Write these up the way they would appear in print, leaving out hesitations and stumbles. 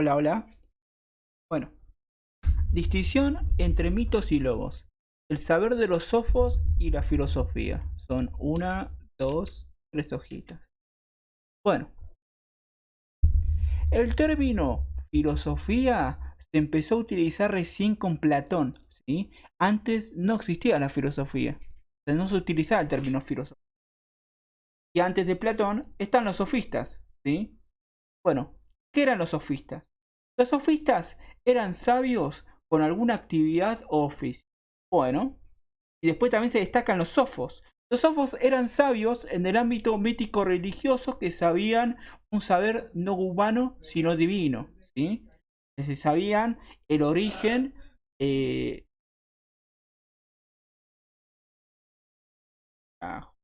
Hola, hola. Bueno, distinción entre mitos y logos. El saber de los sofos y la filosofía. Son una, dos, tres hojitas. Bueno, el término filosofía se empezó a utilizar recién con Platón, ¿sí? Antes no existía la filosofía. O sea, no se utilizaba el término filosofía. Y antes de Platón están los sofistas, ¿sí? Bueno, ¿qué eran los sofistas? Los sofistas eran sabios con alguna actividad o oficio. Bueno, y después también se destacan los sofos. Los sofos eran sabios en el ámbito mítico religioso que sabían un saber no humano sino divino, ¿sí? Se sabían el origen. eh, ah,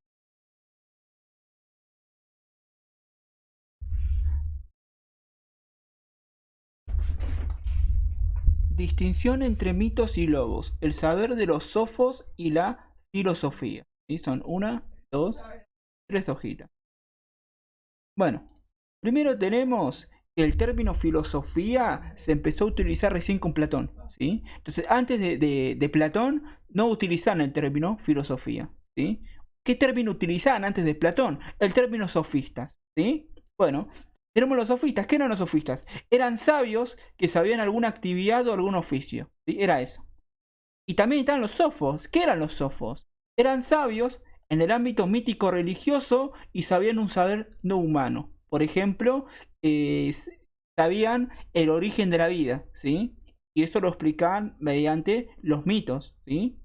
Distinción entre mitos y logos. El saber de los sofos y la filosofía. ¿Sí? Son una, dos, tres hojitas. Bueno, primero tenemos que el término filosofía se empezó a utilizar recién con Platón, ¿sí? Entonces, antes de Platón no utilizaban el término filosofía, ¿sí? ¿Qué término utilizaban antes de Platón? El término sofistas, ¿sí? Bueno, tenemos los sofistas. ¿Qué eran los sofistas? Eran sabios que sabían alguna actividad o algún oficio, ¿sí? Era eso. Y también estaban los sofos. ¿Qué eran los sofos? Eran sabios en el ámbito mítico religioso y sabían un saber no humano. Por ejemplo, eh, sabían el origen de la vida, ¿sí? Y eso lo explicaban mediante los mitos, ¿sí?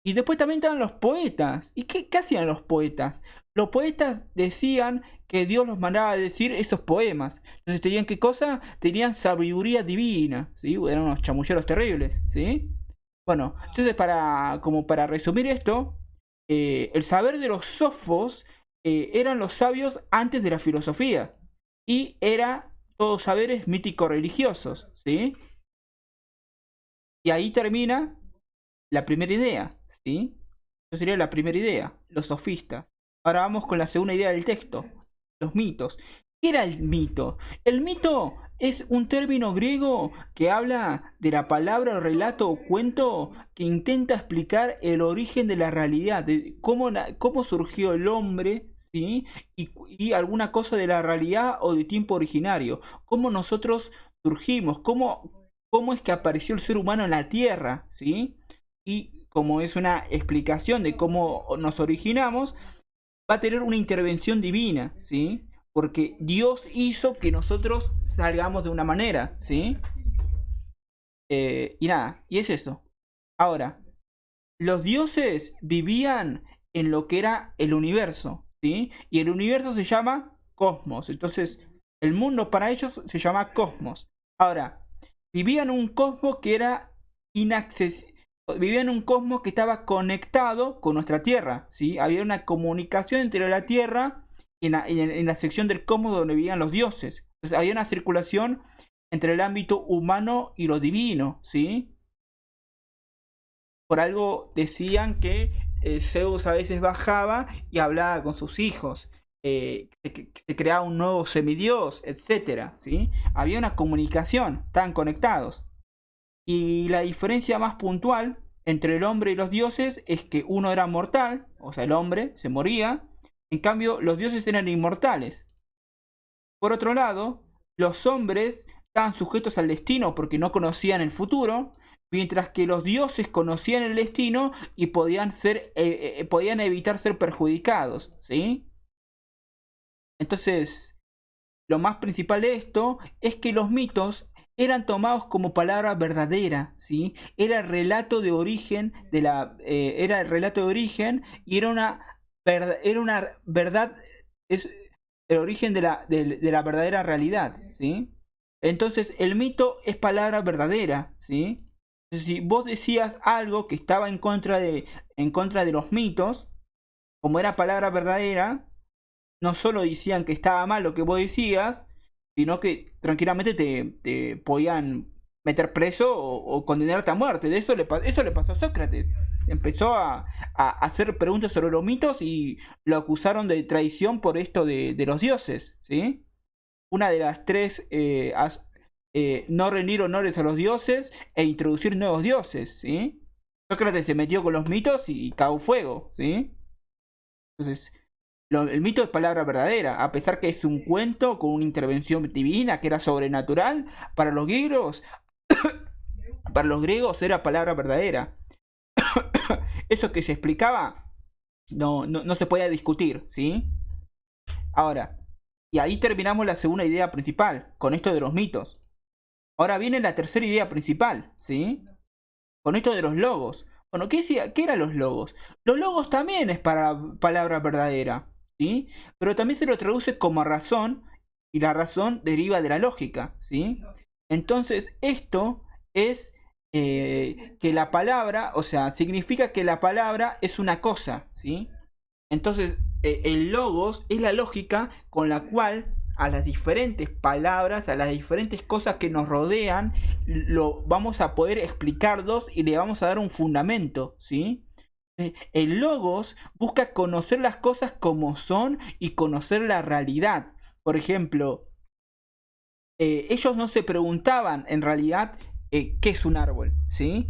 Y después también estaban los poetas. ¿Y qué hacían los poetas? Los poetas decían que Dios los mandaba a decir esos poemas. Entonces tenían qué cosa? Tenían sabiduría divina, ¿sí? Eran unos chamulleros terribles, ¿sí? Bueno, entonces como para resumir esto, el saber de los sofos eran los sabios antes de la filosofía y era todos saberes míticos religiosos, ¿sí? Y ahí termina la primera idea, ¿sí? Eso sería la primera idea, los sofistas. Ahora vamos con la segunda idea del texto, los mitos. ¿Qué era el mito? El mito es un término griego que habla de la palabra, relato o cuento que intenta explicar el origen de la realidad, de cómo surgió el hombre, ¿sí? Y alguna cosa de la realidad o de tiempo originario. Cómo nosotros surgimos, cómo es que apareció el ser humano en la Tierra, ¿sí? Y como es una explicación de cómo nos originamos, va a tener una intervención divina, ¿sí? Porque Dios hizo que nosotros salgamos de una manera, ¿sí? Y nada, y es eso. Ahora, los dioses vivían en lo que era el universo, ¿sí? Y el universo se llama cosmos. Entonces, el mundo para ellos se llama cosmos. Ahora, vivían en un cosmos que era inaccesible. Vivían en un cosmos que estaba conectado con nuestra Tierra, ¿sí? Había una comunicación entre la Tierra y en la sección del cosmos donde vivían los dioses. Entonces, había una circulación entre el ámbito humano y lo divino, ¿sí? Por algo decían que Zeus a veces bajaba y hablaba con sus hijos. Se creaba un nuevo semidios, etcétera, ¿sí? Había una comunicación, estaban conectados. Y la diferencia más puntual entre el hombre y los dioses es que uno era mortal, o sea, el hombre se moría, en cambio los dioses eran inmortales. Por otro lado, los hombres estaban sujetos al destino porque no conocían el futuro, mientras que los dioses conocían el destino y podían evitar ser perjudicados, ¿sí? Entonces, lo más principal de esto es que los mitos eran tomados como palabra verdadera, ¿sí? Era el relato de origen era el relato de origen y era una verdad, es el origen de la verdadera realidad, ¿sí? Entonces, el mito es palabra verdadera, ¿sí? Entonces, si vos decías algo que estaba en contra de los mitos, como era palabra verdadera, no solo decían que estaba mal lo que vos decías, sino que tranquilamente te podían meter preso o condenarte a muerte. Eso le pasó a Sócrates. Empezó a hacer preguntas sobre los mitos y lo acusaron de traición por esto de los dioses, ¿sí? una de las tres, no rendir honores a los dioses e introducir nuevos dioses, ¿sí? Sócrates se metió con los mitos y cagó fuego, ¿sí? Entonces, el mito es palabra verdadera, a pesar que es un cuento con una intervención divina que era sobrenatural, para los griegos, era palabra verdadera. Eso que se explicaba no se podía discutir, ¿sí? Ahora, y ahí terminamos la segunda idea principal, con esto de los mitos. Ahora viene la tercera idea principal, ¿sí? Con esto de los logos. Bueno, ¿qué eran los logos? Los logos también es para palabra verdadera, ¿sí? Pero también se lo traduce como razón, y la razón deriva de la lógica, ¿sí? Entonces, esto es que la palabra, o sea, significa que la palabra es una cosa, ¿sí? Entonces, el logos es la lógica con la cual a las diferentes palabras, a las diferentes cosas que nos rodean, lo vamos a poder explicarlos y le vamos a dar un fundamento, ¿sí? El logos busca conocer las cosas como son y conocer la realidad. Por ejemplo, ellos no se preguntaban en realidad qué es un árbol, ¿sí?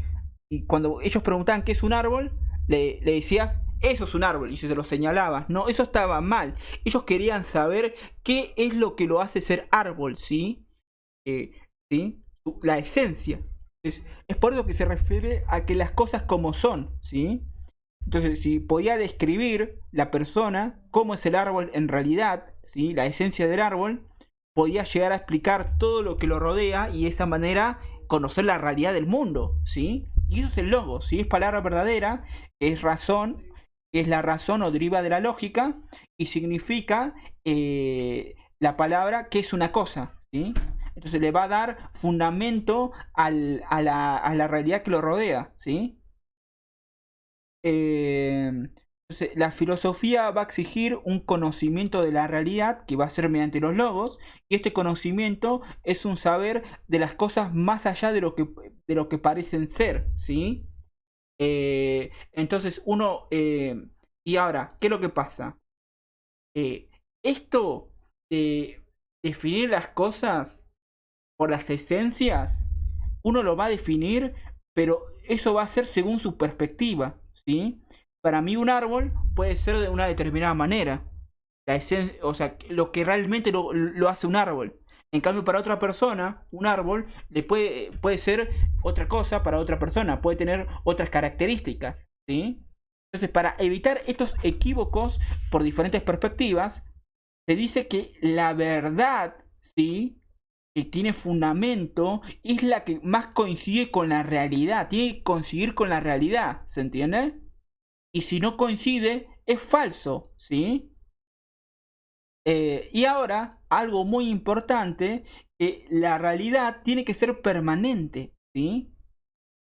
Y cuando ellos preguntaban qué es un árbol, le decías, eso es un árbol, y se lo señalabas. No, eso estaba mal. Ellos querían saber qué es lo que lo hace ser árbol, ¿sí? ¿Sí? La esencia. Es por eso que se refiere a que las cosas como son, ¿sí? Entonces, si podía describir la persona cómo es el árbol en realidad, ¿sí? La esencia del árbol, podía llegar a explicar todo lo que lo rodea y de esa manera conocer la realidad del mundo, ¿sí? Y eso es el logos, ¿sí? Es palabra verdadera, es razón, es la razón o deriva de la lógica y significa la palabra que es una cosa, ¿sí? Entonces le va a dar fundamento a la realidad que lo rodea, ¿sí? Entonces, la filosofía va a exigir un conocimiento de la realidad que va a ser mediante los logos, y este conocimiento es un saber de las cosas más allá de lo que parecen ser, ¿sí? Entonces y ahora, ¿qué es lo que pasa? Esto de definir las cosas por las esencias, uno lo va a definir, pero eso va a ser según su perspectiva, ¿sí? Para mí un árbol puede ser de una determinada manera, o sea, lo que realmente lo hace un árbol. En cambio, para otra persona, un árbol puede ser otra cosa para otra persona, puede tener otras características, ¿sí? Entonces, para evitar estos equívocos por diferentes perspectivas, se dice que la verdad, ¿sí? Que tiene fundamento es la que más coincide con la realidad. Tiene que coincidir con la realidad, ¿se entiende? Y si no coincide, es falso, ¿sí? Y ahora, algo muy importante, la realidad tiene que ser permanente, ¿sí?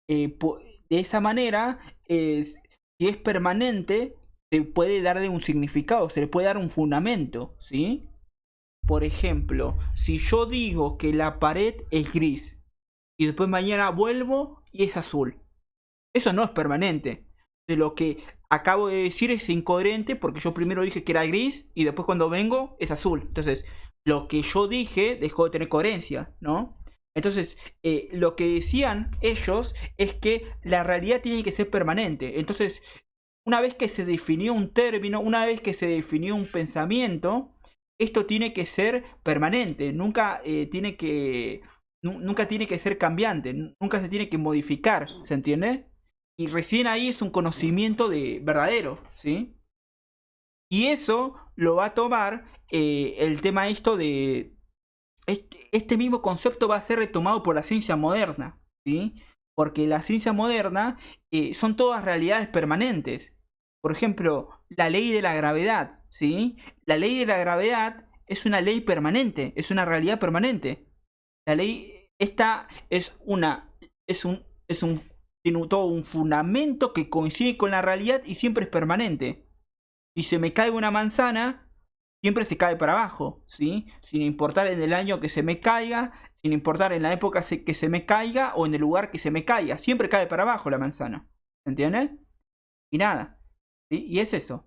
De esa manera, si es permanente, se puede darle un significado, se le puede dar un fundamento, ¿sí? Por ejemplo, si yo digo que la pared es gris y después mañana vuelvo y es azul, eso no es permanente. De lo que acabo de decir es incoherente porque yo primero dije que era gris y después cuando vengo es azul. Entonces, lo que yo dije dejó de tener coherencia, ¿no? Entonces, lo que decían ellos es que la realidad tiene que ser permanente. Entonces, una vez que se definió un término, una vez que se definió un pensamiento, esto tiene que ser permanente, nunca tiene que ser cambiante, nunca se tiene que modificar, ¿se entiende? Y recién ahí es un conocimiento de verdadero, ¿sí? Y eso lo va a tomar el tema esto de este mismo concepto va a ser retomado por la ciencia moderna, ¿sí? Porque la ciencia moderna son todas realidades permanentes. Por ejemplo, la ley de la gravedad, ¿sí? La ley de la gravedad es una ley permanente, es una realidad permanente. La ley, esta tiene todo un fundamento que coincide con la realidad y siempre es permanente. Si se me cae una manzana, siempre se cae para abajo, ¿sí? Sin importar en el año que se me caiga, sin importar en la época que se me caiga o en el lugar que se me caiga, siempre cae para abajo la manzana, ¿entiendes? Y nada, ¿sí? Y es eso.